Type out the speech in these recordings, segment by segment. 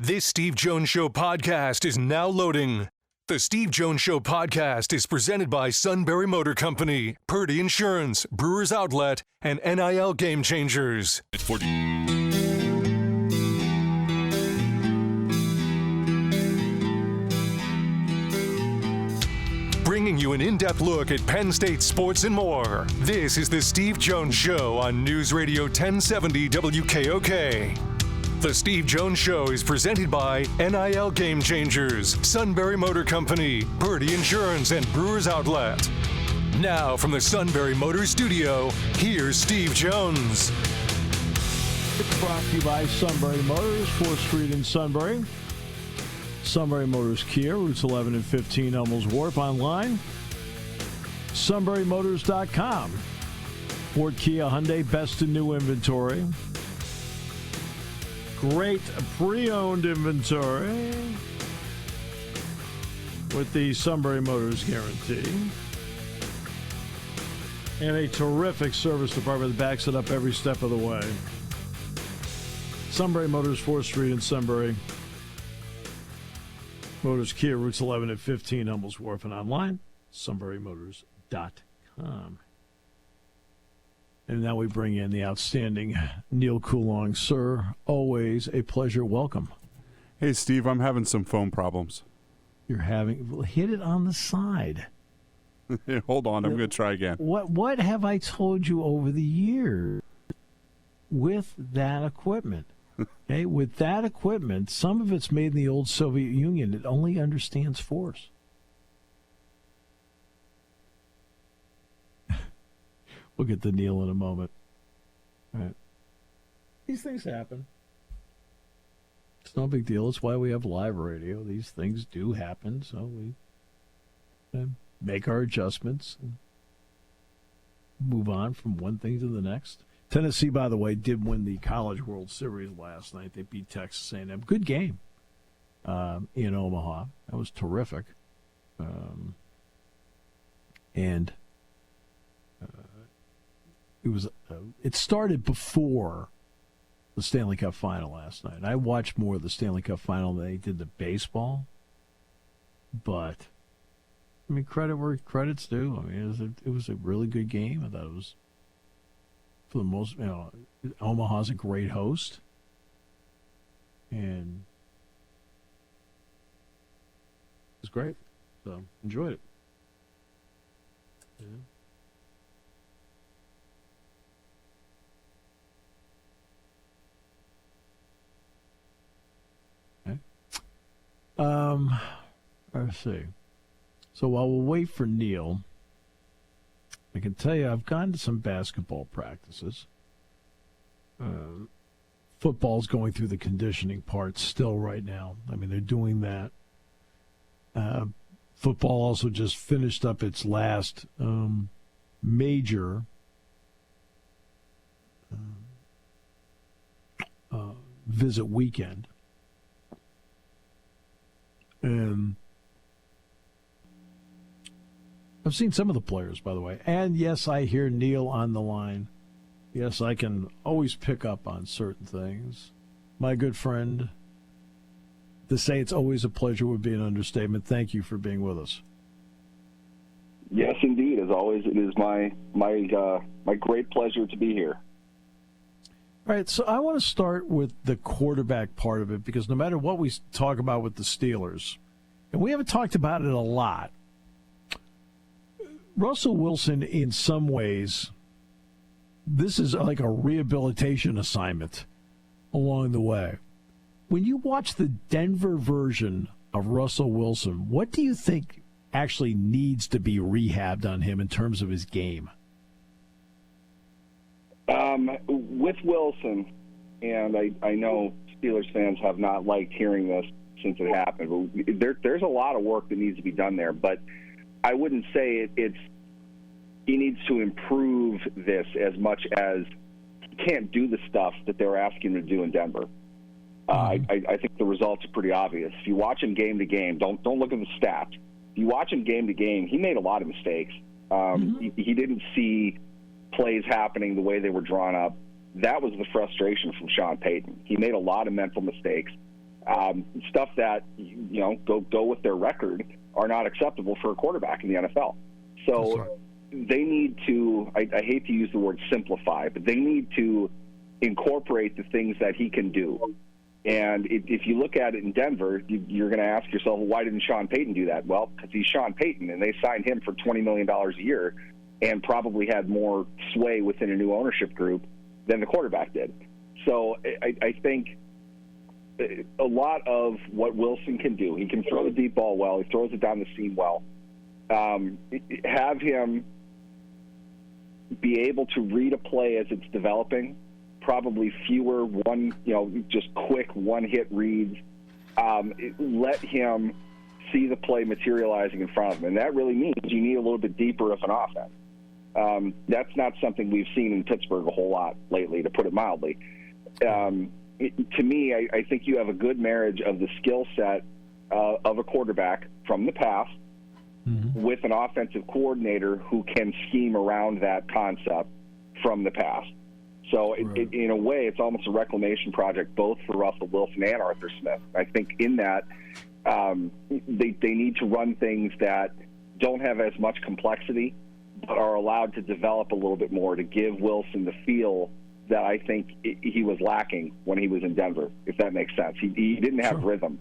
This Steve Jones Show podcast is now loading. The Steve Jones Show podcast is presented by Sunbury Motor Company, Purdy Insurance, Brewers Outlet, and NIL Game Changers. It's 40. Bringing you an in-depth look at Penn State sports and more. This is the Steve Jones Show on News Radio 1070 WKOK. The Steve Jones Show is presented by NIL Game Changers, Sunbury Motor Company, Purdy Insurance, and Brewers Outlet. Now from the Sunbury Motor Studio, here's Steve Jones. It's brought to you by Sunbury Motors, 4th Street in Sunbury. Sunbury Motors Kia, routes 11 and 15, Elmels Wharf. Online, sunburymotors.com. Ford, Kia, Hyundai, best in new inventory. Great pre-owned inventory with the Sunbury Motors guarantee. And a terrific service department that backs it up every step of the way. Sunbury Motors, 4th Street in Sunbury. Motors Kia, routes 11 and 15, Humbles Wharf, and online, sunburymotors.com. And now we bring in the outstanding Neal Coolong. Sir, always a pleasure. Welcome. Hey, Steve, I'm having some phone problems. You're having... Well, hit it on the side. Hold on, I'm going to try again. What have I told you over the years with that equipment? Okay, with that equipment, some of it's made in the old Soviet Union. It only understands force. We'll get to Neal in a moment. All right. These things happen. It's no big deal. It's why we have live radio. These things do happen, so we make our adjustments and move on from one thing to the next. Tennessee, by the way, did win the College World Series last night. They beat Texas A&M. Good game in Omaha. That was terrific. It started before the Stanley Cup Final last night. I watched more of the Stanley Cup Final than they did the baseball. But, I mean, credit where credit's due. I mean, it was a really good game. I thought it was, for the most, Omaha's a great host. And it was great. So, enjoyed it. Yeah. Let's see. So while we'll wait for Neal, I can tell you I've gone to some basketball practices. Football's going through the conditioning part still right now. I mean, they're doing that. Football also just finished up its last major visit weekend. And I've seen some of the players, by the way. And, yes, I hear Neal on the line. Yes, I can always pick up on certain things. My good friend, to say it's always a pleasure would be an understatement. Thank you for being with us. Yes, indeed. As always, it is my great pleasure to be here. All right, so I want to start with the quarterback part of it because no matter what we talk about with the Steelers, and we haven't talked about it a lot, Russell Wilson, in some ways, this is like a rehabilitation assignment along the way. When you watch the Denver version of Russell Wilson, what do you think actually needs to be rehabbed on him in terms of his game? With Wilson, and I know Steelers fans have not liked hearing this since it happened, but there's a lot of work that needs to be done there. But I wouldn't say he needs to improve this as much as he can't do the stuff that they were asking him to do in Denver. I think the results are pretty obvious. If you watch him game to game, don't look at the stats. If you watch him game to game, he made a lot of mistakes. He didn't see plays happening the way they were drawn up. That was the frustration from Sean Payton. He made a lot of mental mistakes. stuff that, go with their record are not acceptable for a quarterback in the NFL. So they need to, I hate to use the word simplify, but they need to incorporate the things that he can do. And if you look at it in Denver, you're going to ask yourself, well, why didn't Sean Payton do that? Well, because he's Sean Payton, and they signed him for $20 million a year and probably had more sway within a new ownership group than the quarterback did. So I think a lot of what Wilson can do, he can throw the deep ball well, he throws it down the seam well. Have him be able to read a play as it's developing, probably fewer just quick one-hit reads. Let him see the play materializing in front of him, and that really means you need a little bit deeper of an offense. That's not something we've seen in Pittsburgh a whole lot lately, to put it mildly. To me, I think you have a good marriage of the skill set of a quarterback from the past with an offensive coordinator who can scheme around that concept from the past. So in a way, it's almost a reclamation project both for Russell Wilson and Arthur Smith. I think in that they need to run things that don't have as much complexity but are allowed to develop a little bit more to give Wilson the feel that I think he was lacking when he was in Denver, if that makes sense. He didn't have rhythm.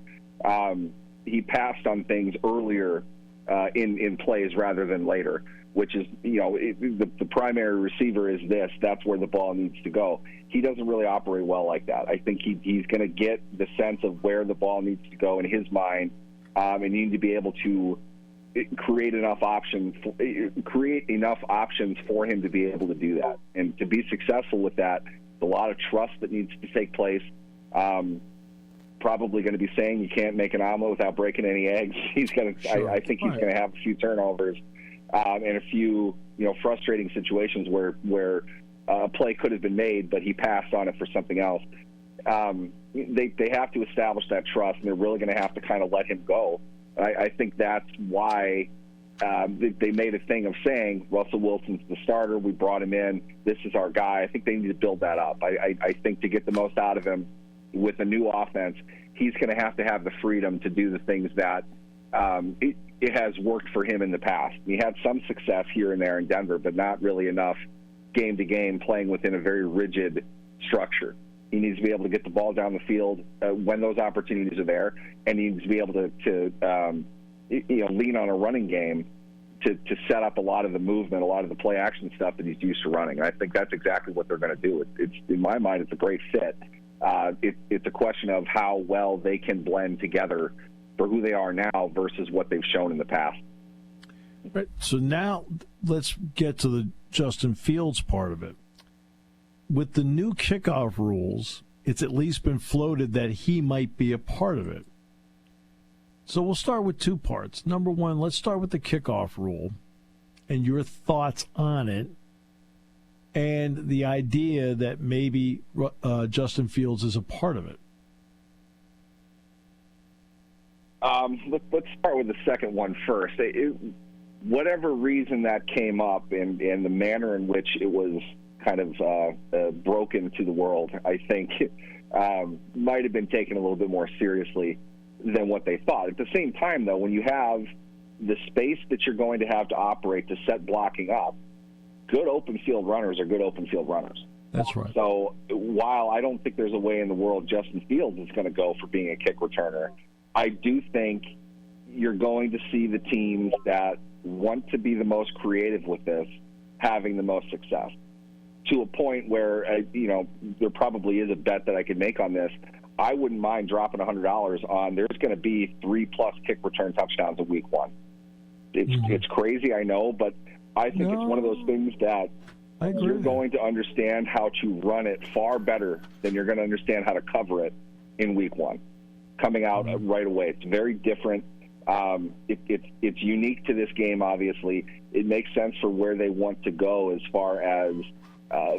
He passed on things earlier in plays rather than later, which is, the primary receiver is this. That's where the ball needs to go. He doesn't really operate well like that. I think he's going to get the sense of where the ball needs to go in his mind, and you need to be able to create enough options for him to be able to do that. And to be successful with that, a lot of trust that needs to take place. Probably going to be saying you can't make an omelet without breaking any eggs. He's going to. I think he's going to have a few turnovers and a few frustrating situations where a play could have been made, but he passed on it for something else. They have to establish that trust, and they're really going to have to kind of let him go. I think that's why they made a thing of saying Russell Wilson's the starter. We brought him in. This is our guy. I think they need to build that up. I think to get the most out of him with a new offense, he's going to have the freedom to do the things that it has worked for him in the past. He had some success here and there in Denver, but not really enough game to game playing within a very rigid structure. He needs to be able to get the ball down the field when those opportunities are there, and he needs to be able to lean on a running game to set up a lot of the movement, a lot of the play action stuff that he's used to running. I think that's exactly what they're going to do. It's in my mind, it's a great fit. It's a question of how well they can blend together for who they are now versus what they've shown in the past. Right. So now let's get to the Justin Fields part of it. With the new kickoff rules, it's at least been floated that he might be a part of it. So we'll start with two parts. Number one, let's start with the kickoff rule and your thoughts on it and the idea that maybe Justin Fields is a part of it. Let's start with the second one first. Whatever reason that came up and the manner in which it was kind of broken to the world, I think might have been taken a little bit more seriously than what they thought. At the same time, though, when you have the space that you're going to have to operate to set blocking up, good open field runners are good open field runners. That's right. So while I don't think there's a way in the world Justin Fields is going to go for being a kick returner, I do think you're going to see the teams that want to be the most creative with this having the most success. To a point where, there probably is a bet that I could make on this. I wouldn't mind dropping $100 on there's going to be 3+ kick return touchdowns in week one. It's crazy, I know, but I think it's one of those things that you're going to understand how to run it far better than you're going to understand how to cover it in week one. Coming out right away. It's very different. It's unique to this game, obviously. It makes sense for where they want to go as far as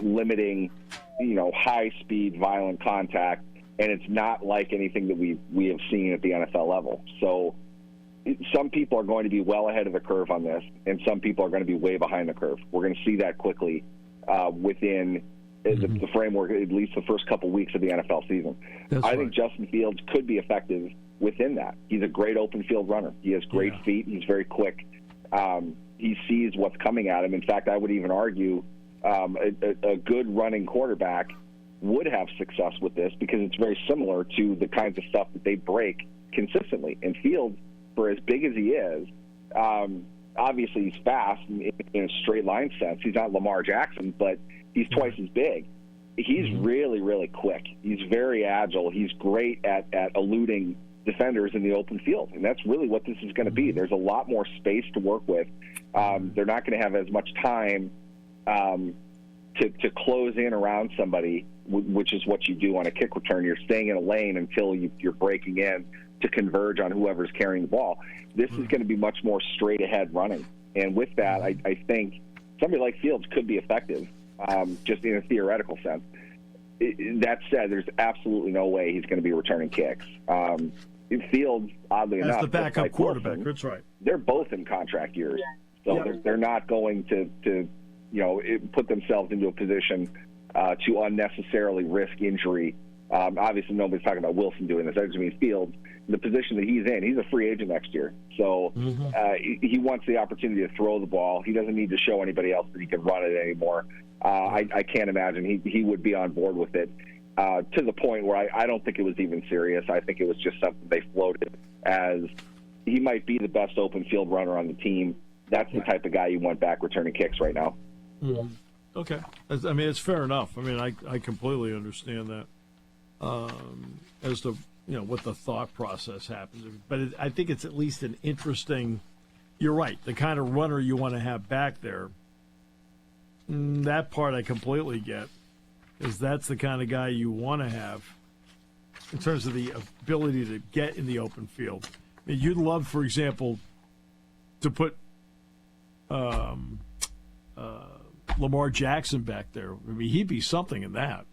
limiting, high-speed, violent contact, and it's not like anything that we have seen at the NFL level. So some people are going to be well ahead of the curve on this, and some people are going to be way behind the curve. We're going to see that quickly within the framework, at least the first couple weeks of the NFL season. I think Justin Fields could be effective within that. He's a great open field runner. He has great feet. He's very quick. He sees what's coming at him. In fact, I would even argue a good running quarterback would have success with this because it's very similar to the kinds of stuff that they break consistently. And Fields, for as big as he is, obviously he's fast in a straight line sense. He's not Lamar Jackson, but he's twice as big. He's really, really quick. He's very agile. He's great at eluding defenders in the open field, and that's really what this is going to be. There's a lot more space to work with. They're not going to have as much time to close in around somebody, which is what you do on a kick return. You're staying in a lane until you're breaking in to converge on whoever's carrying the ball. This is going to be much more straight-ahead running, and with that, I think somebody like Fields could be effective, just in a theoretical sense. That said, there's absolutely no way he's going to be returning kicks. Fields, oddly enough, as the backup like quarterback, Wilson, that's right. They're both in contract years, so they're not going to put themselves into a position to unnecessarily risk injury. Obviously, nobody's talking about Wilson doing this. I just mean Fields, the position that he's in. He's a free agent next year, so he wants the opportunity to throw the ball. He doesn't need to show anybody else that he can run it anymore. I can't imagine he would be on board with it to the point where I don't think it was even serious. I think it was just something they floated as he might be the best open field runner on the team. That's the type of guy you want back returning kicks right now. Okay. I mean, it's fair enough. I mean, I completely understand that as to what the thought process happens. But I think it's at least an interesting. You're right. The kind of runner you want to have back there. That part I completely get, is that's the kind of guy you want to have in terms of the ability to get in the open field. I mean, you'd love, for example, to put Lamar Jackson back there. I mean, he'd be something in that.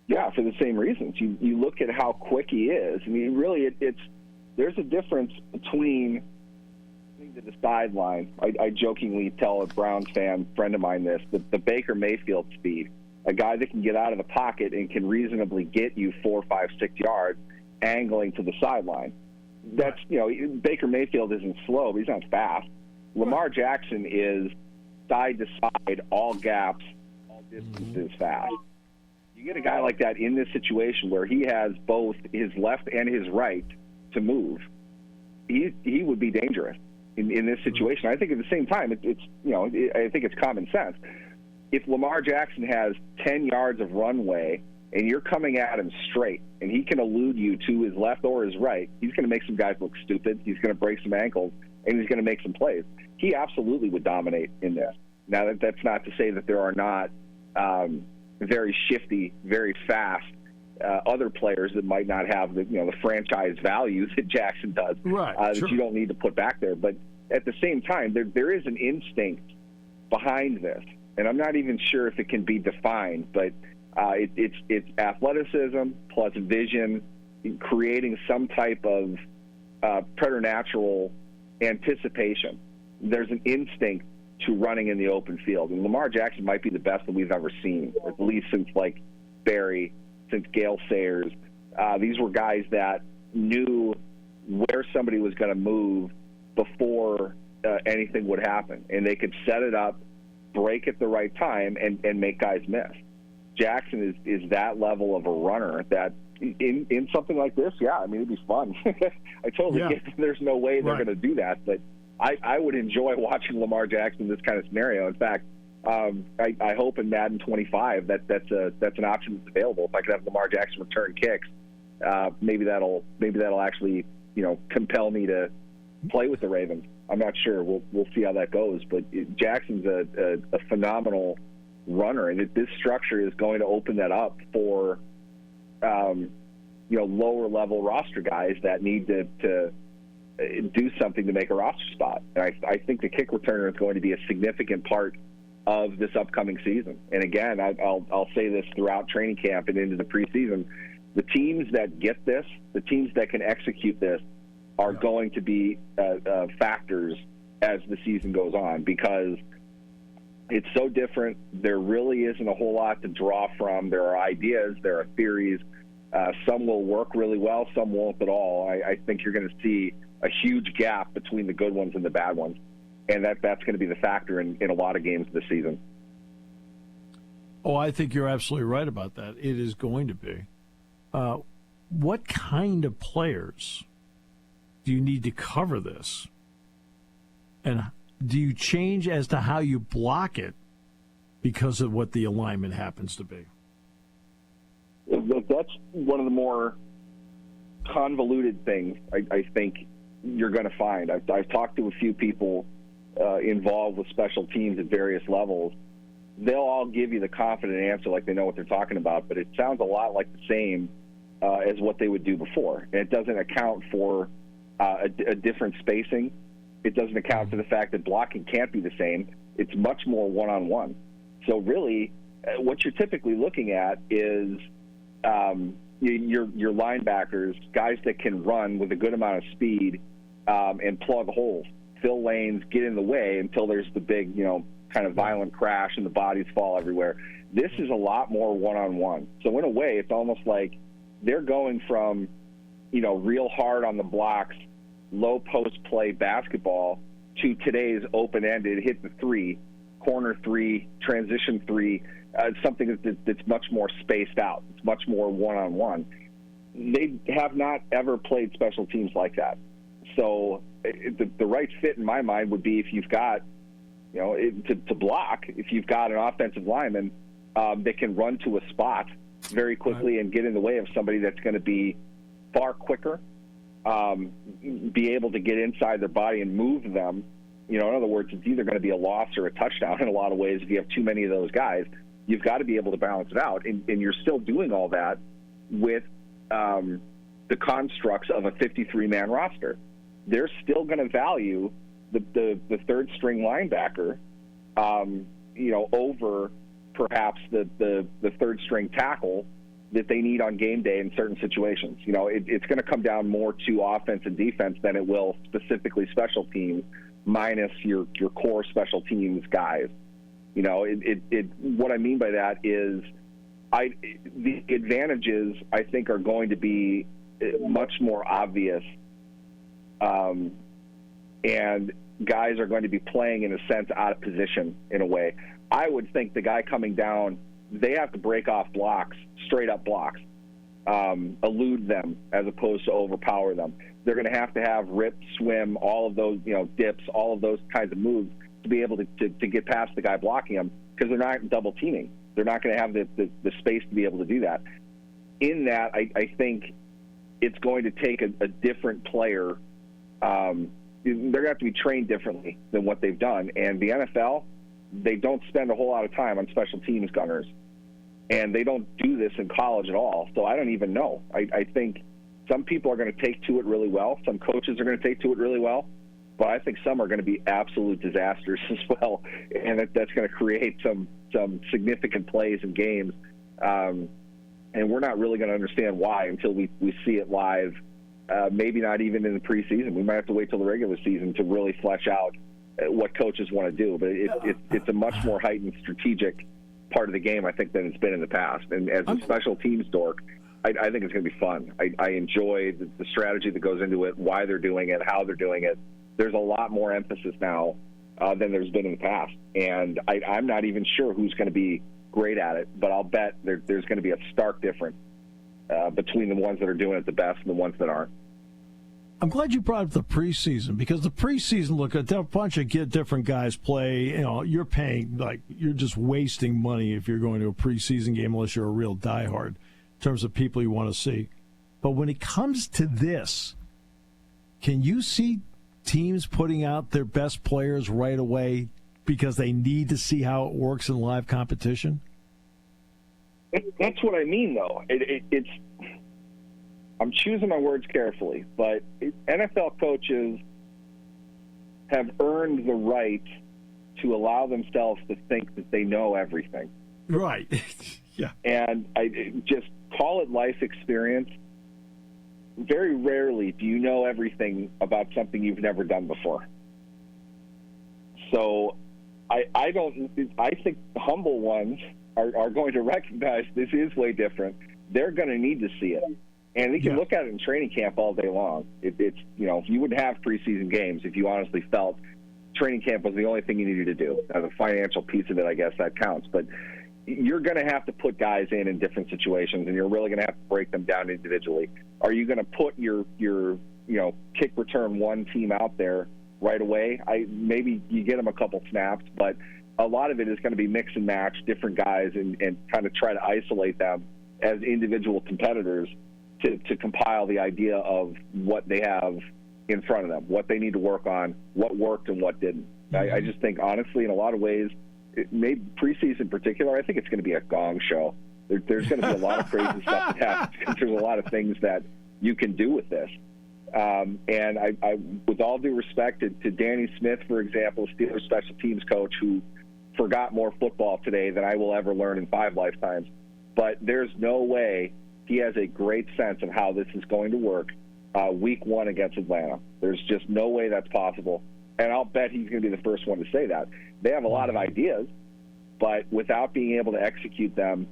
Yeah, for the same reasons. You look at how quick he is. I mean, really, there's a difference between to the sideline. I jokingly tell a Browns fan friend of mine this, the Baker Mayfield speed, a guy that can get out of the pocket and can reasonably get you 4, 5, 6 yards angling to the sideline. That's, Baker Mayfield isn't slow, but he's not fast. Lamar Jackson is side to side, all gaps, all distances fast. You get a guy like that in this situation where he has both his left and his right to move, he would be dangerous. In this situation, I think at the same time, I think it's common sense. If Lamar Jackson has 10 yards of runway and you're coming at him straight and he can elude you to his left or his right, he's going to make some guys look stupid. He's going to break some ankles and he's going to make some plays. He absolutely would dominate in this. Now, that's not to say that there are not very shifty, very fast other players that might not have the franchise value that Jackson does, that you don't need to put back there. But at the same time, there is an instinct behind this, and I'm not even sure if it can be defined. But it's athleticism plus vision, creating some type of preternatural anticipation. There's an instinct to running in the open field, and Lamar Jackson might be the best that we've ever seen, or at least since Barry. Since Gale Sayers, these were guys that knew where somebody was going to move before anything would happen, and they could set it up, break at the right time, and make guys miss. Jackson is that level of a runner that in something like this, I mean, it'd be fun. I totally get that there's no way they're going to do that, but I would enjoy watching Lamar Jackson in this kind of scenario. In fact, I hope in Madden 25 that's an option that's available. If I could have Lamar Jackson return kicks, maybe that'll actually compel me to play with the Ravens. I'm not sure. We'll see how that goes. But Jackson's a phenomenal runner, and this structure is going to open that up for lower level roster guys that need to do something to make a roster spot. And I think the kick returner is going to be a significant part of this upcoming season. And again, I'll say this throughout training camp and into the preseason, the teams that get this, the teams that can execute this, are going to be factors as the season goes on, because It's so different. There really isn't a whole lot to draw from. There are ideas, there are theories. Some will work really well, some won't at all. I think you're going to see a huge gap between the good ones and the bad ones, and that's going to be the factor in a lot of games this season. Oh, I think you're absolutely right about that. It is going to be. What kind of players do you need to cover this? And do you change as to how you block it because of what the alignment happens to be? That's one of the more convoluted things I think you're going to find. I've talked to a few people involved with special teams at various levels. They'll all give you the confident answer like they know what they're talking about, but it sounds a lot like the same as what they would do before. And it doesn't account for a different spacing. It doesn't account for the fact that blocking can't be the same. It's much more one-on-one. So really, what you're typically looking at is your linebackers, guys that can run with a good amount of speed and plug holes, fill lanes, get in the way until there's the big, kind of violent crash and the bodies fall everywhere. This is a lot more one-on-one. So in a way, it's almost like they're going from, real hard on the blocks, low post play basketball to today's open-ended, hit the three, corner three, transition three, something that's much more spaced out. It's much more one-on-one. They have not ever played special teams like that. So the right fit in my mind would be if you've got, to block, if you've got an offensive lineman that can run to a spot very quickly and get in the way of somebody that's going to be far quicker, be able to get inside their body and move them. In other words, it's either going to be a loss or a touchdown in a lot of ways if you have too many of those guys. You've got to be able to balance it out, and you're still doing all that with the constructs of a 53-man roster. They're still going to value the third-string linebacker, over perhaps the third-string tackle that they need on game day in certain situations. It's going to come down more to offense and defense than it will specifically special teams, minus your core special teams guys. What I mean by that is the advantages, I think, are going to be much more obvious, and guys are going to be playing, in a sense, out of position in a way. I would think the guy coming down, they have to break off blocks, straight-up blocks, elude them as opposed to overpower them. They're going to have rip, swim, all of those, dips, all of those kinds of moves to be able to get past the guy blocking them, because they're not double teaming. They're not going to have the space to be able to do that. In that, I think it's going to take a different player. They're going to have to be trained differently than what they've done. And the NFL, they don't spend a whole lot of time on special teams gunners. And they don't do this in college at all. So I don't even know. I think some people are going to take to it really well. Some coaches are going to take to it really well. But I think some are going to be absolute disasters as well. And that's going to create some significant plays and games. And we're not really going to understand why until we see it live. Maybe not even in the preseason. We might have to wait till the regular season to really flesh out what coaches want to do. But it's a much more heightened strategic part of the game, I think, than it's been in the past. And as a special teams dork, I think it's going to be fun. I enjoy the strategy that goes into it, why they're doing it, how they're doing it. There's a lot more emphasis now than there's been in the past. And I'm not even sure who's going to be great at it, but I'll bet there's going to be a stark difference between the ones that are doing it the best and the ones that aren't. I'm glad you brought up the preseason, because the preseason, look, a bunch of different guys play. You're paying, you're just wasting money if you're going to a preseason game unless you're a real diehard in terms of people you want to see. But when it comes to this, can you see teams putting out their best players right away because they need to see how it works in live competition? That's what I mean, though. It's I'm choosing my words carefully, but NFL coaches have earned the right to allow themselves to think that they know everything. Right. Yeah. And I just call it life experience. Very rarely do you know everything about something you've never done before. So I think humble ones are going to recognize this is way different. They're going to need to see it. And they can look at it in training camp all day long. It's you wouldn't have preseason games if you honestly felt training camp was the only thing you needed to do. The financial piece of it, I guess, that counts. But you're going to have to put guys in different situations, and you're really going to have to break them down individually. Are you going to put your kick return one team out there right away? Maybe you get them a couple snaps, but a lot of it is going to be mix and match different guys and kind of try to isolate them as individual competitors to compile the idea of what they have in front of them, what they need to work on, what worked and what didn't. I just think, honestly, in a lot of ways, preseason in particular, I think it's going to be a gong show. There's going to be a lot of crazy stuff that happens because there's a lot of things that you can do with this. And I, with all due respect to Danny Smith, for example, Steelers special teams coach, who forgot more football today than I will ever learn in 5 lifetimes. But there's no way he has a great sense of how this is going to work week 1 against Atlanta. There's just no way that's possible. And I'll bet he's going to be the first one to say that. They have a lot of ideas, but without being able to execute them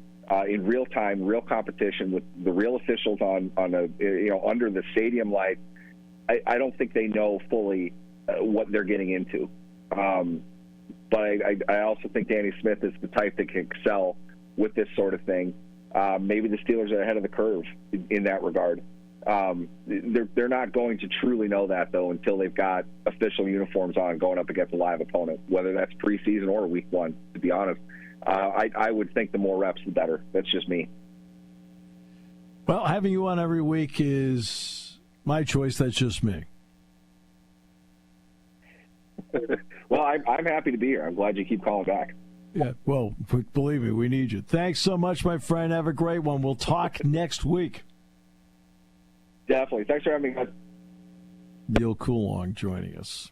in real time, real competition with the real officials on under the stadium lights, I don't think they know fully what they're getting into. But I also think Danny Smith is the type that can excel with this sort of thing. Maybe the Steelers are ahead of the curve in that regard. They're not going to truly know that, though, until they've got official uniforms on going up against a live opponent, whether that's preseason or week 1, to be honest. I would think the more reps, the better. That's just me. Well, having you on every week is my choice. That's just me. Well, I'm happy to be here. I'm glad you keep calling back. Yeah, well, believe me, we need you. Thanks so much, my friend. Have a great one. We'll talk next week. Definitely. Thanks for having me. Neal Coolong joining us.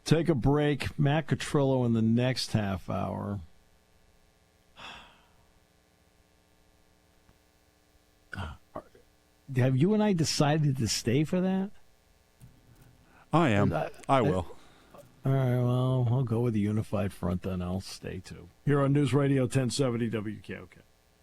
Take a break. Matt Catrillo in the next half hour. Have you and I decided to stay for that? I am. I will. All right, well, I'll go with the Unified Front then. I'll stay too. Here on News Radio 1070 WKOK.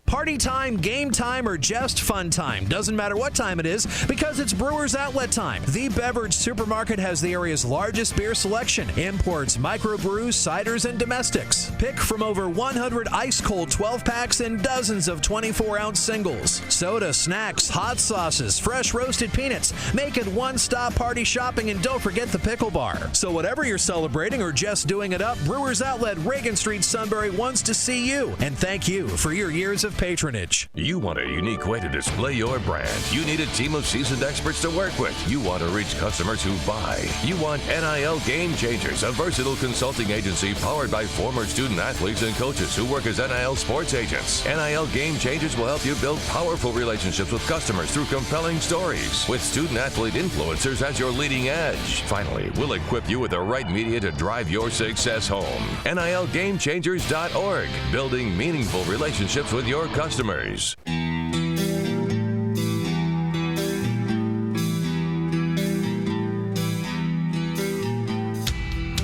Party time, game time, or just fun time. Doesn't matter what time it is because it's Brewers Outlet time. The Beverage Supermarket has the area's largest beer selection. Imports, microbrews, ciders, and domestics. Pick from over 100 ice-cold 12-packs and dozens of 24-ounce singles. Soda, snacks, hot sauces, fresh roasted peanuts. Make it one-stop party shopping, and don't forget the pickle bar. So whatever you're celebrating or just doing it up, Brewers Outlet, Reagan Street, Sunbury wants to see you. And thank you for your years of patronage. You want a unique way to display your brand. You need a team of seasoned experts to work with. You want to reach customers who buy. You want NIL Game Changers, a versatile consulting agency powered by former student athletes and coaches who work as NIL sports agents. NIL Game Changers will help you build powerful relationships with customers through compelling stories, with student athlete influencers as your leading edge. Finally, we'll equip you with the right media to drive your success home. NILGameChangers.org, building meaningful relationships with your customers.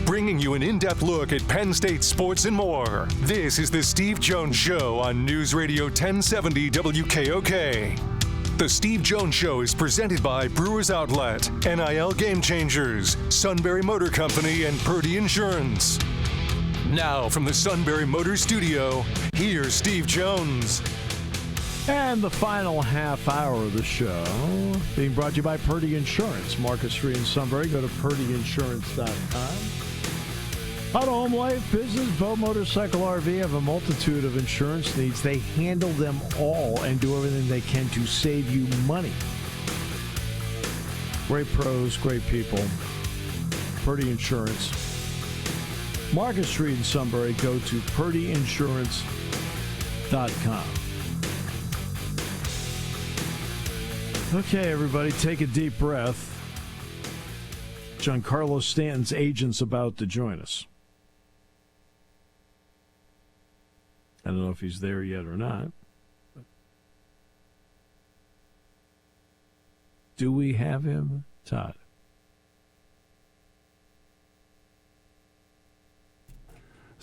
Bringing you an in-depth look at Penn State sports and more. This is the Steve Jones Show on News Radio 1070 WKOK. The Steve Jones Show is presented by Brewers Outlet, NIL Game Changers, Sunbury Motor Company, and Purdy Insurance. Now from the Sunbury Motor Studio, here's Steve Jones. And the final half hour of the show being brought to you by Purdy Insurance. Market Street in Sunbury. Go to purdyinsurance.com. Auto, home, life, business, boat, motorcycle, RV have a multitude of insurance needs. They handle them all and do everything they can to save you money. Great pros, great people. Purdy Insurance. Market Street in Sunbury. Go to purdyinsurance.com. Okay, everybody, take a deep breath. Giancarlo Stanton's agent's about to join us. I don't know if he's there yet or not. Do we have him, Todd?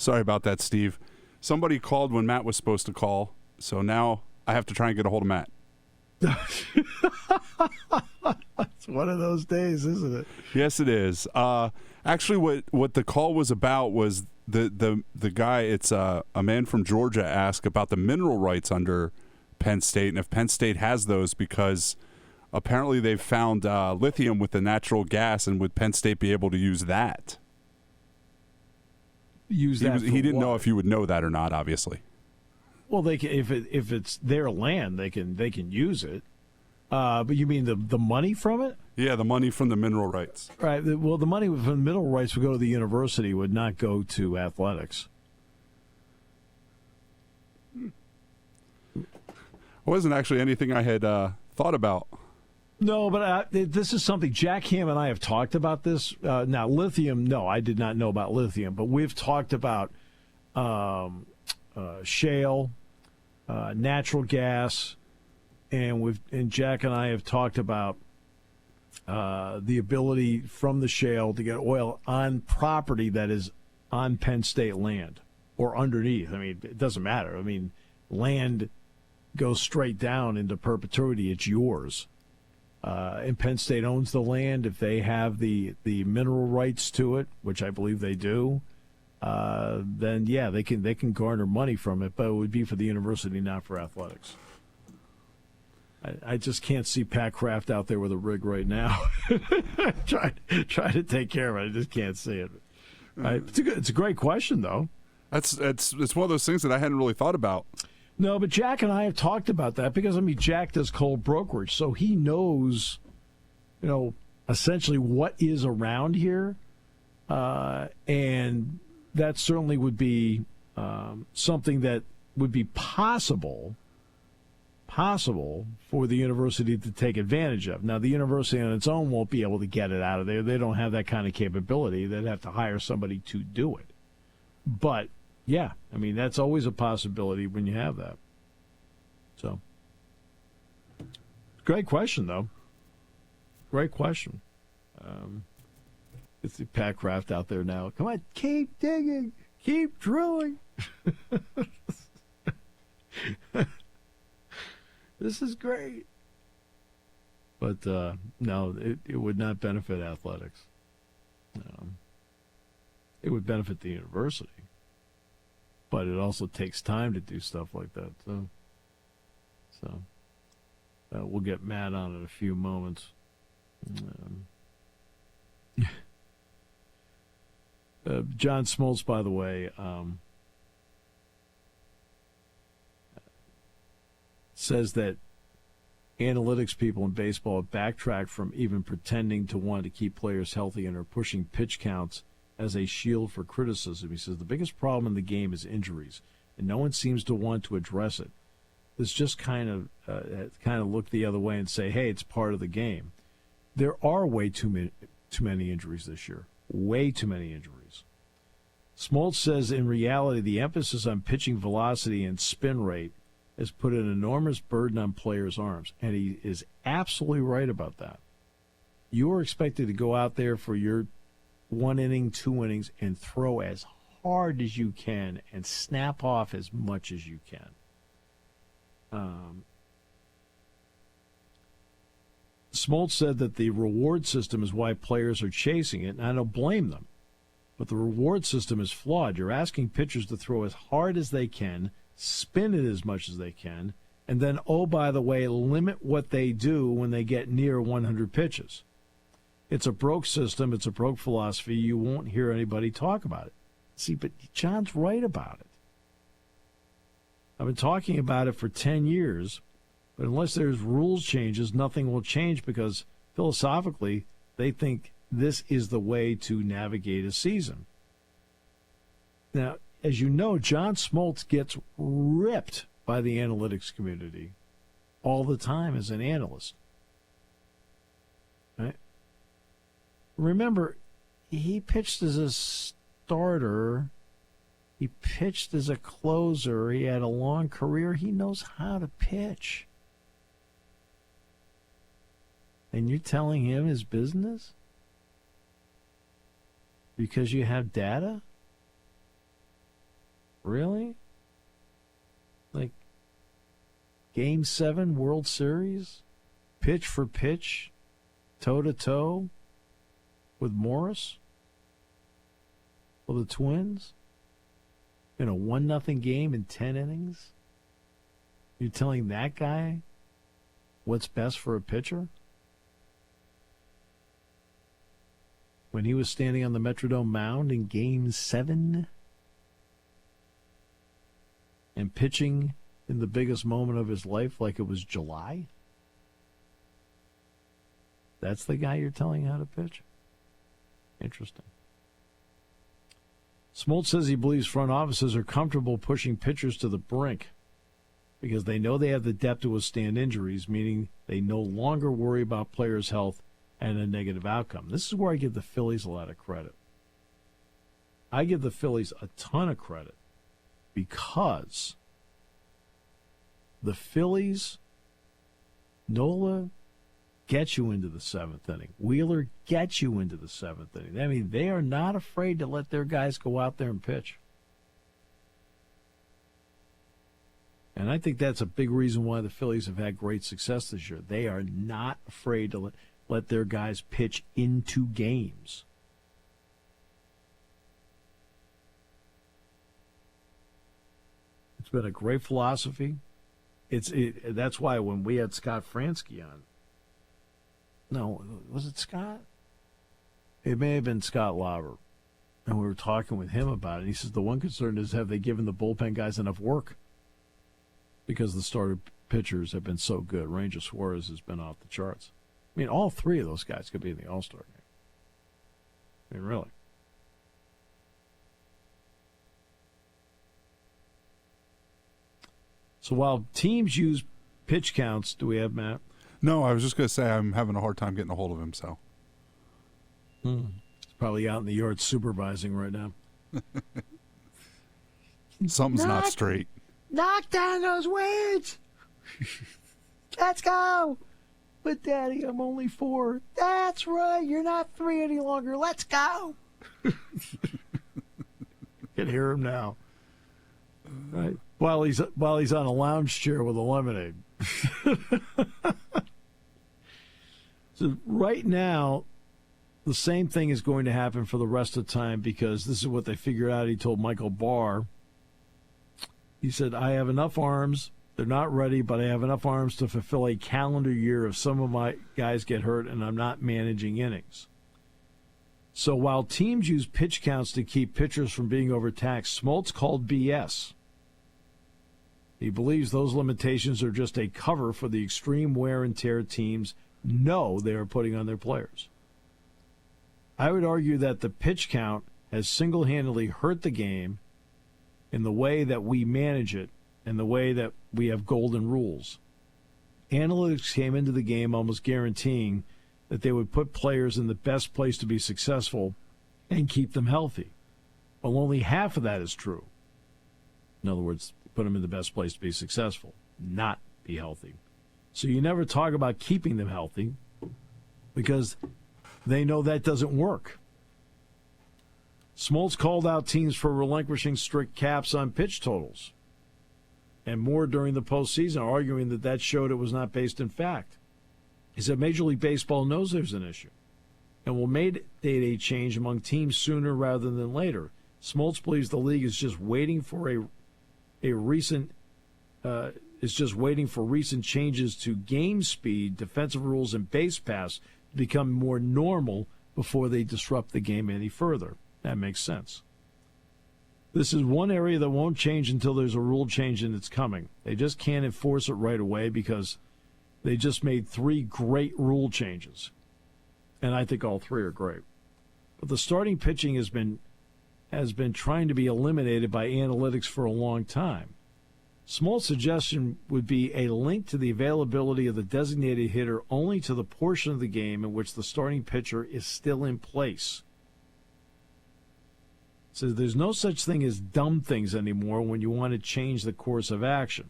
Sorry about that, Steve. Somebody called when Matt was supposed to call, so now I have to try and get a hold of Matt. It's one of those days, isn't it? Yes, it is. Actually, what the call was about was the guy. It's a man from Georgia asked about the mineral rights under Penn State, and if Penn State has those, because apparently they've found lithium with the natural gas, and would Penn State be able to use that? He didn't know if you would know that or not. Obviously. Well, they can, if it's their land, they can use it. But you mean the money from it? Yeah, the money from the mineral rights. Right. Well, the money from the mineral rights would go to the university, would not go to athletics. It wasn't actually anything I had thought about. No, but this is something Jack Ham and I have talked about this. Now, lithium, no, I did not know about lithium, but we've talked about shale, natural gas, and Jack and I have talked about the ability from the shale to get oil on property that is on Penn State land or underneath. I mean, it doesn't matter. I mean, land goes straight down into perpetuity. It's yours. And Penn State owns the land. If they have the mineral rights to it, which I believe they do, then yeah, they can garner money from it, but it would be for the university, not for athletics. I just can't see Pat Kraft out there with a rig right now, trying to take care of it. I just can't see it. It's a great question, though. It's one of those things that I hadn't really thought about. No, but Jack and I have talked about that because, I mean, Jack does cold brokerage, so he knows, essentially what is around here, and that certainly would be something that would be possible for the university to take advantage of. Now, the university on its own won't be able to get it out of there. They don't have that kind of capability. They'd have to hire somebody to do it. But yeah, I mean, that's always a possibility when you have that. So, great question, though. Great question. It's the Pat Kraft out there now. Come on, keep digging, keep drilling. This is great. But no, it would not benefit athletics. It would benefit the university. But it also takes time to do stuff like that. So we'll get Matt on in a few moments. John Smoltz, by the way, says that analytics people in baseball have backtracked from even pretending to want to keep players healthy and are pushing pitch counts as a shield for criticism. He says the biggest problem in the game is injuries, and no one seems to want to address it. This just kind of look the other way and say, hey, it's part of the game. There are way too many injuries this year. Way too many injuries. Smoltz says in reality the emphasis on pitching velocity and spin rate has put an enormous burden on players' arms, and he is absolutely right about that. You are expected to go out there for your 1 inning, 2 innings, and throw as hard as you can and snap off as much as you can. Smoltz said that the reward system is why players are chasing it, and I don't blame them. But the reward system is flawed. You're asking pitchers to throw as hard as they can, spin it as much as they can, and then, oh, by the way, limit what they do when they get near 100 pitches. It's a broke system. It's a broke philosophy. You won't hear anybody talk about it. See, but John's right about it. I've been talking about it for 10 years, but unless there's rules changes, nothing will change because philosophically they think this is the way to navigate a season. Now, as you know, John Smoltz gets ripped by the analytics community all the time as an analyst. Right? Remember, he pitched as a starter. He pitched as a closer. He had a long career. He knows how to pitch. And you're telling him his business? Because you have data? Really? Like, Game 7 World Series? Pitch for pitch? Toe-to-toe? With Morris? For the Twins? In a 1-0 game in 10 innings? You're telling that guy what's best for a pitcher? When he was standing on the Metrodome mound in Game 7 and pitching in the biggest moment of his life like it was July? That's the guy you're telling how to pitch? Interesting. Smoltz says he believes front offices are comfortable pushing pitchers to the brink because they know they have the depth to withstand injuries, meaning they no longer worry about players' health and a negative outcome. This is where I give the Phillies a lot of credit. I give the Phillies a ton of credit because the Phillies, Nola gets you into the 7th inning. Wheeler gets you into the 7th inning. I mean, they are not afraid to let their guys go out there and pitch. And I think that's a big reason why the Phillies have had great success this year. They are not afraid to let their guys pitch into games. It's been a great philosophy. That's why when we had Scott Fransky on, no, was it Scott? It may have been Scott Lauber. And we were talking with him about it. He says the one concern is, have they given the bullpen guys enough work? Because the starter pitchers have been so good. Ranger Suarez has been off the charts. I mean, all three of those guys could be in the All-Star game. I mean, really. So while teams use pitch counts, do we have Matt? No, I was just going to say I'm having a hard time getting a hold of him. So He's probably out in the yard supervising right now. Something's not straight. Knock down those weeds. Let's go. But, Daddy, I'm only 4. That's right. You're not 3 any longer. Let's go. Can hear him now. Right. While he's on a lounge chair with a lemonade. So right now, the same thing is going to happen for the rest of the time because this is what they figured out. He told Michael Barr. He said, I have enough arms. They're not ready, but I have enough arms to fulfill a calendar year if some of my guys get hurt and I'm not managing innings. So while teams use pitch counts to keep pitchers from being overtaxed, Smoltz called BS. He believes those limitations are just a cover for the extreme wear and tear teams know they are putting on their players. I would argue that the pitch count has single-handedly hurt the game in the way that we manage it and the way that we have golden rules. Analytics came into the game almost guaranteeing that they would put players in the best place to be successful and keep them healthy. Well, only half of that is true. In other words, put them in the best place to be successful, not be healthy. So you never talk about keeping them healthy because they know that doesn't work. Smoltz called out teams for relinquishing strict caps on pitch totals and more during the postseason, arguing that showed it was not based in fact. He said Major League Baseball knows there's an issue and will mandate a change among teams sooner rather than later. Smoltz believes the league is just waiting for recent changes to game speed, defensive rules, and base paths to become more normal before they disrupt the game any further. That makes sense. This is one area that won't change until there's a rule change and it's coming. They just can't enforce it right away because they just made 3 great rule changes. And I think all 3 are great. But the starting pitching has been trying to be eliminated by analytics for a long time. Small suggestion would be a link to the availability of the designated hitter only to the portion of the game in which the starting pitcher is still in place. So there's no such thing as dumb things anymore when you want to change the course of action.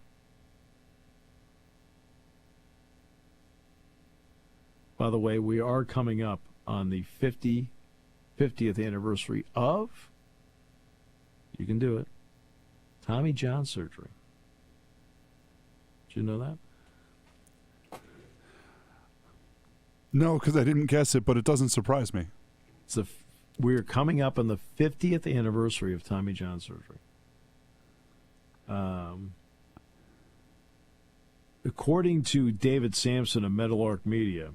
By the way, we are coming up on the 50th anniversary of, you can do it, Tommy John surgery. Did you know that? No, because I didn't guess it, but it doesn't surprise me. We're coming up on the 50th anniversary of Tommy John surgery. According to David Sampson of Meadowlark Media,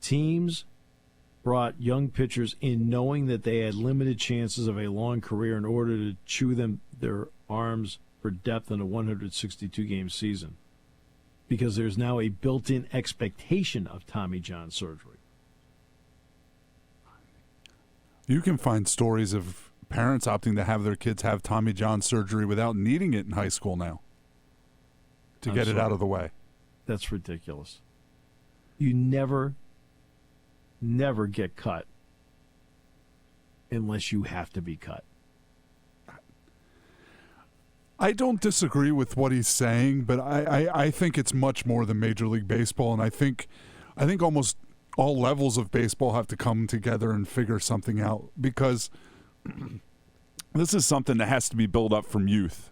teams brought young pitchers in knowing that they had limited chances of a long career in order to chew their arms for depth in a 162-game season, because there's now a built-in expectation of Tommy John surgery. You can find stories of parents opting to have their kids have Tommy John surgery without needing it in high school now to get it out of the way. That's ridiculous. You never get cut unless you have to be cut. I don't disagree with what he's saying, but I think it's much more than Major League Baseball, and I think almost all levels of baseball have to come together and figure something out, because this is something that has to be built up from youth.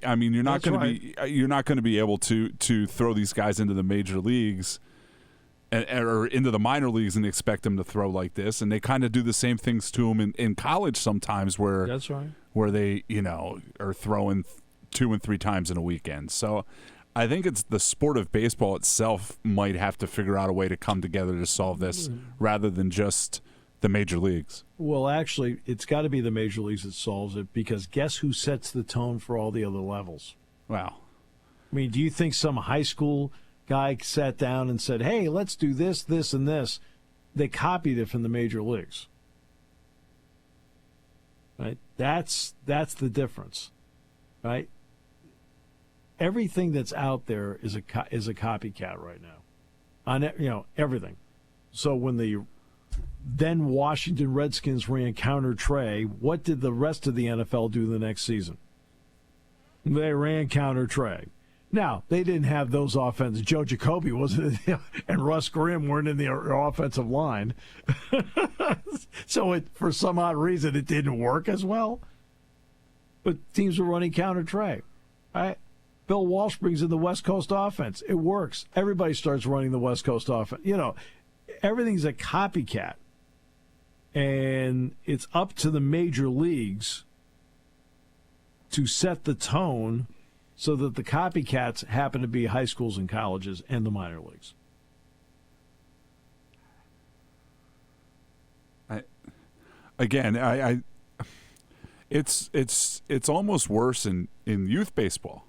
I mean, you're not going to be able to throw these guys into the major leagues or into the minor leagues and expect them to throw like this, and they kind of do the same things to them in college sometimes, where that's right, where they are throwing 2 and 3 times in a weekend. So I think it's the sport of baseball itself might have to figure out a way to come together to solve this rather than just the major leagues. Well, actually, it's got to be the major leagues that solves it, because guess who sets the tone for all the other levels? Wow. I mean, do you think some high school guy sat down and said, hey, let's do this, this, and this? They copied it from the major leagues. Right? That's the difference. Right? Everything that's out there is a copycat right now. On everything. So when the then Washington Redskins ran counter Trey, what did the rest of the NFL do the next season? They ran counter Trey. Now, they didn't have those offenses. Joe Jacoby wasn't, and Russ Grimm weren't in the offensive line. So for some odd reason, it didn't work as well. But teams were running counter Trey. Right? Bill Walsh brings in the West Coast offense. It works. Everybody starts running the West Coast offense. Everything's a copycat. And it's up to the major leagues to set the tone so that the copycats happen to be high schools and colleges and the minor leagues. It's almost worse in youth baseball.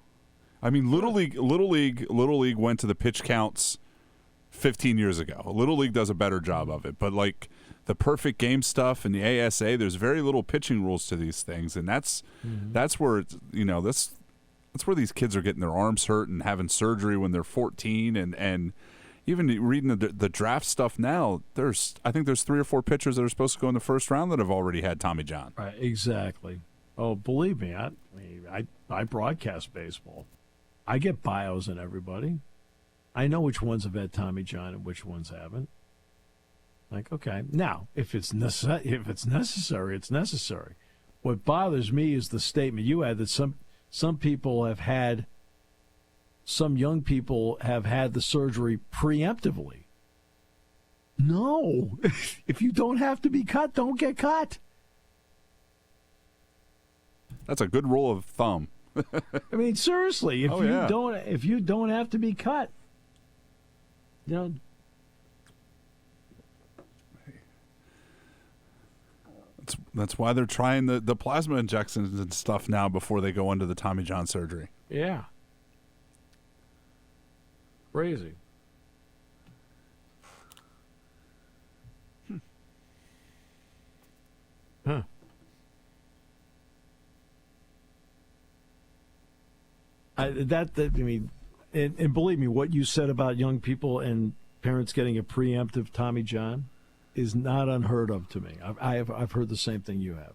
I mean, Little League went to the pitch counts 15 years ago. Little League does a better job of it, but like the perfect game stuff and the ASA, there's very little pitching rules to these things, and that's where it's, that's where these kids are getting their arms hurt and having surgery when they're 14, and even reading the draft stuff now, I think there's 3 or 4 pitchers that are supposed to go in the first round that have already had Tommy John. Right, exactly. Oh, believe me, I broadcast baseball. I get bios on everybody. I know which ones have had Tommy John and which ones haven't. Like, okay, now if it's necessary, it's necessary. What bothers me is the statement you had that some people have had, some young people have had the surgery preemptively. No, if you don't have to be cut, don't get cut. That's a good rule of thumb. I mean, seriously, if you don't have to be cut, That's why they're trying the plasma injections and stuff now before they go into the Tommy John surgery. Yeah. Crazy. Huh. And believe me, what you said about young people and parents getting a preemptive Tommy John is not unheard of to me. I've heard the same thing you have,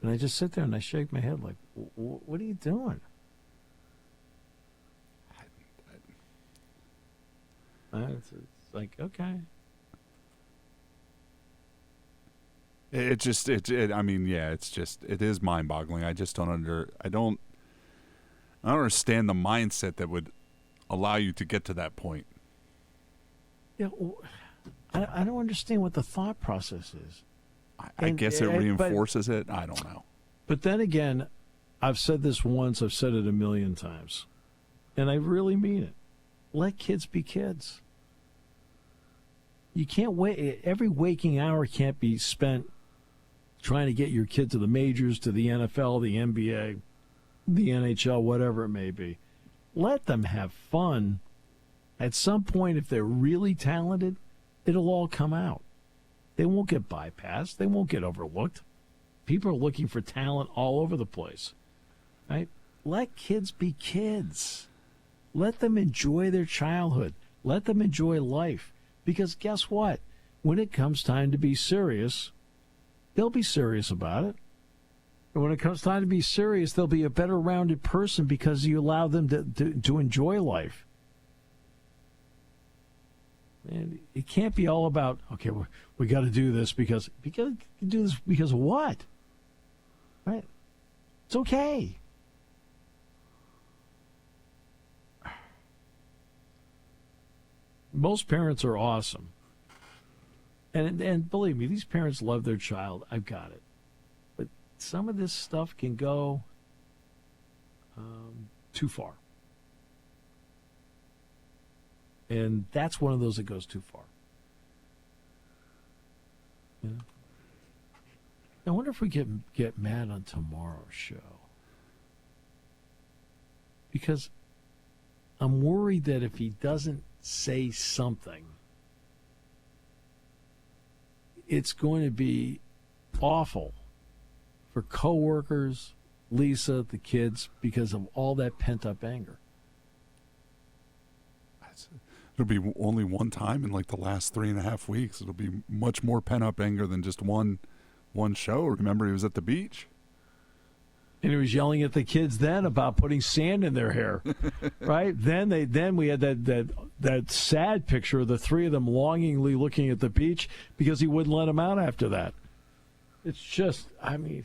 and I just sit there and I shake my head like, "What are you doing?" It's like, okay. It is mind-boggling. I just don't understand the mindset that would allow you to get to that point. Yeah, I don't understand what the thought process is. I guess it reinforces it. I don't know. But then again, I've said this once, I've said it a million times, and I really mean it. Let kids be kids. You can't wait. Every waking hour can't be spent trying to get your kid to the majors, to the NFL, the NBA, the NHL, whatever it may be. Let them have fun. At some point, if they're really talented, it'll all come out. They won't get bypassed. They won't get overlooked. People are looking for talent all over the place. Right? Let kids be kids. Let them enjoy their childhood. Let them enjoy life. Because guess what? When it comes time to be serious, they'll be serious about it. And when it comes time to be serious, they'll be a better rounded person because you allow them to enjoy life. And it can't be all about, okay, we got to do this because do this because of what? Right? It's okay. Most parents are awesome. And believe me, these parents love their child. I've got it. But some of this stuff can go too far. And that's one of those that goes too far. Yeah. I wonder if we get mad on tomorrow's show. Because I'm worried that if he doesn't say something, it's going to be awful for coworkers, Lisa, the kids, because of all that pent-up anger. It'll be only one time in like the last 3.5 weeks. It'll be much more pent-up anger than just one show. Remember, he was at the beach. And he was yelling at the kids then about putting sand in their hair, right? Then we had that sad picture of the three of them longingly looking at the beach because he wouldn't let them out after that. It's just, and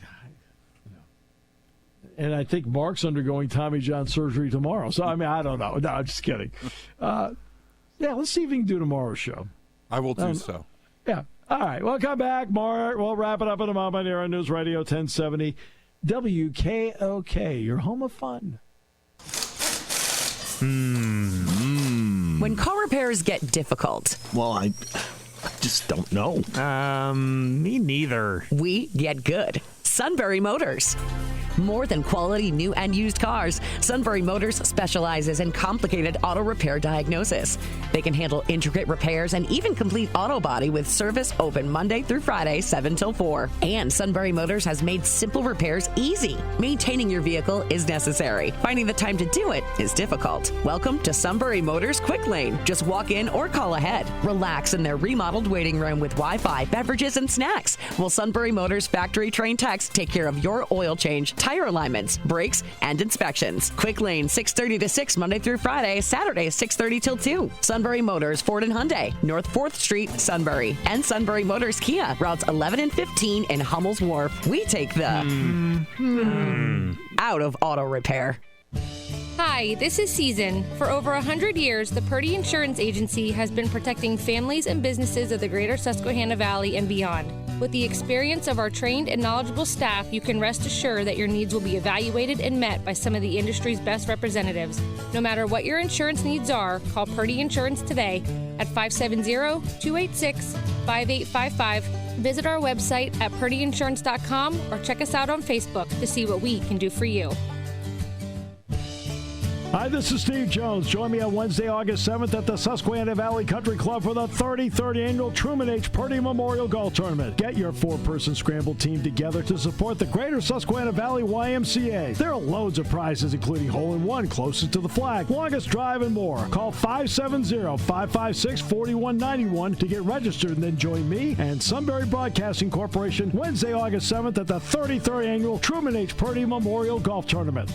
I think Mark's undergoing Tommy John surgery tomorrow. So, I don't know. No, I'm just kidding. Yeah, let's see if we can do tomorrow's show. I will do so. Yeah. All right. We'll come back, Mark. We'll wrap it up in a moment here on News Radio 1070. WKOK, your home of fun. When car repairs get difficult. Well, I just don't know. Me neither. We get good. Sunbury Motors. More than quality new and used cars, Sunbury Motors specializes in complicated auto repair diagnosis. They can handle intricate repairs and even complete auto body with service open Monday through Friday, 7 till 4. And Sunbury Motors has made simple repairs easy. Maintaining your vehicle is necessary. Finding the time to do it is difficult. Welcome to Sunbury Motors Quick Lane. Just walk in or call ahead. Relax in their remodeled waiting room with Wi-Fi, beverages, and snacks. Will Sunbury Motors factory-trained techs take care of your oil change, tire alignments, brakes, and inspections. Quick Lane, 6:30 to 6, Monday through Friday, Saturday, 6:30 till 2. Sunbury Motors, Ford and Hyundai, North 4th Street, Sunbury. And Sunbury Motors Kia, routes 11 and 15 in Hummel's Wharf. We take the out of auto repair. Hi, this is Season. For over 100 years, the Purdy Insurance Agency has been protecting families and businesses of the greater Susquehanna Valley and beyond. With the experience of our trained and knowledgeable staff, you can rest assured that your needs will be evaluated and met by some of the industry's best representatives. No matter what your insurance needs are, call Purdy Insurance today at 570-286-5855. Visit our website at purdyinsurance.com or check us out on Facebook to see what we can do for you. Hi, this is Steve Jones. Join me on Wednesday, August 7th at the Susquehanna Valley Country Club for the 33rd Annual Truman H. Purdy Memorial Golf Tournament. Get your 4-person scramble team together to support the Greater Susquehanna Valley YMCA. There are loads of prizes, including hole-in-one, closest to the flag, longest drive, and more. Call 570-556-4191 to get registered and then join me and Sunbury Broadcasting Corporation Wednesday, August 7th at the 33rd Annual Truman H. Purdy Memorial Golf Tournament.